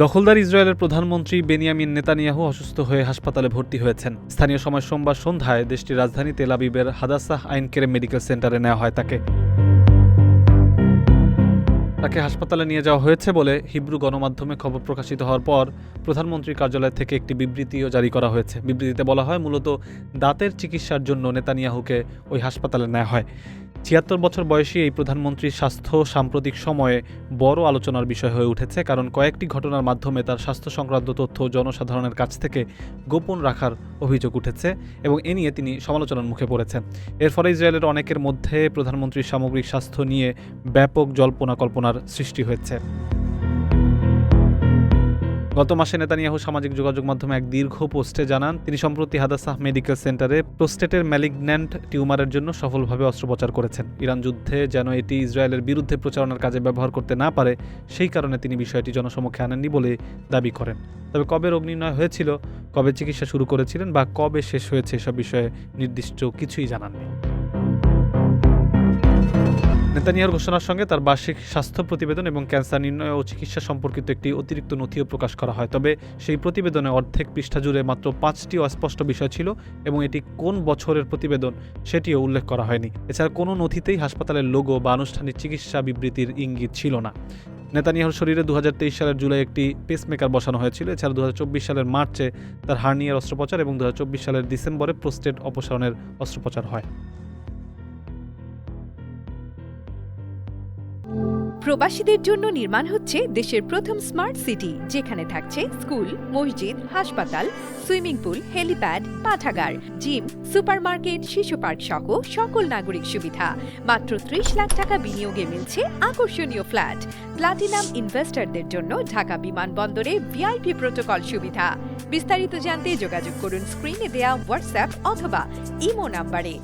দখলদার ইসরায়েলের প্রধানমন্ত্রী বেনিয়ামিন নেতানিয়াহু অসুস্থ হয়ে হাসপাতালে ভর্তি হয়েছেন। স্থানীয় সময় সোমবার সন্ধ্যায় দেশটির রাজধানী তেল আবিবের হাদাসাহ আইন কেরেম মেডিকেল সেন্টারে নেওয়া হয় তাকে হাসপাতালে নিয়ে যাওয়া হয়েছে বলে হিব্রু গণমাধ্যমে খবর প্রকাশিত হওয়ার পর প্রধানমন্ত্রীর কার্যালয় থেকে একটি বিবৃতিও জারি করা হয়েছে। বিবৃতিতে বলা হয়, মূলত দাঁতের চিকিৎসার জন্য নেতানিয়াহুকে ওই হাসপাতালে নেওয়া হয়। ৭৬ বছর বয়সী এই প্রধানমন্ত্রীর স্বাস্থ্য সাম্প্রতিক সময়ে বড় আলোচনার বিষয় হয়ে উঠেছে, কারণ কয়েকটি ঘটনার মাধ্যমে তার স্বাস্থ্য সংক্রান্ত তথ্য জনসাধারণের কাছ থেকে গোপন রাখার অভিযোগ উঠেছে এবং এ নিয়ে তিনি সমালোচনার মুখে পড়েছেন। এর ফলে ইসরায়েলের অনেকের মধ্যে প্রধানমন্ত্রীর সামগ্রিক স্বাস্থ্য নিয়ে ব্যাপক জল্পনা কল্পনার সৃষ্টি হয়েছে। গত মাসে নেতানিয়াহু সামাজিক যোগাযোগ মাধ্যমে এক দীর্ঘ পোস্টে জানান, তিনি সম্প্রতি হাদাসাহ মেডিকেল সেন্টারে প্রোস্টেটের ম্যালিগন্যান্ট টিউমারের জন্য সফলভাবে অস্ত্রোপচার করেছেন। ইরান যুদ্ধে যেন এটি ইসরায়েলের বিরুদ্ধে প্রচারণার কাজে ব্যবহার করতে না পারে, সেই কারণে তিনি বিষয়টি জনসমক্ষে আনেননি বলে দাবি করেন। তবে কবে রোগ নির্ণয় হয়েছিল, কবে চিকিৎসা শুরু করেছিলেন বা কবে শেষ হয়েছে এসব বিষয়ে নির্দিষ্ট কিছুই জানাননি। নেতানিয়াহুর ঘোষণার সঙ্গে তার বার্ষিক স্বাস্থ্য প্রতিবেদন এবং ক্যান্সার নির্ণয় ও চিকিৎসা সম্পর্কিত একটি অতিরিক্ত নথিও প্রকাশ করা হয়। তবে সেই প্রতিবেদনে অর্ধেক পৃষ্ঠা জুড়ে মাত্র 5টি অস্পষ্ট বিষয় ছিল এবং এটি কোন বছরের প্রতিবেদন সেটিও উল্লেখ করা হয়নি। এছাড়া কোনো নথিতেই হাসপাতালের লোগো বা আনুষ্ঠানিক চিকিৎসা বিবৃতির ইঙ্গিত ছিল না। নেতানিয়াহুর শরীরে 2023 সালের জুলাই একটি পেসমেকার বসানো হয়েছিল। এছাড়া 2024 সালের মার্চে তার হার্নিয়ার অস্ত্রোপচার এবং 2024 সালের ডিসেম্বরে প্রোস্টেট অপসারণের অস্ত্রোপচার হয়। প্রবাসীদের জন্য নির্মাণ হচ্ছে দেশের প্রথম স্মার্ট সিটি, যেখানে থাকছে স্কুল, মসজিদ, হাসপাতাল, সুইমিং পুল, হেলিপ্যাড, পাঠাগার, জিম, সুপারমার্কেট, শিশু পার্ক সহ সকল নাগরিক সুবিধা। মাত্র 30 লাখ টাকা বিনিয়োগে মিলছে আকর্ষণীয় ফ্ল্যাট। প্লাটিনাম ইনভেস্টরদের জন্য ঢাকা বিমানবন্দরে ভিআইপি প্রোটোকল সুবিধা। বিস্তারিত জানতে যোগাযোগ করুন স্ক্রিনে দেয়া হোয়াটসঅ্যাপ অথবা ইমো নাম্বারে।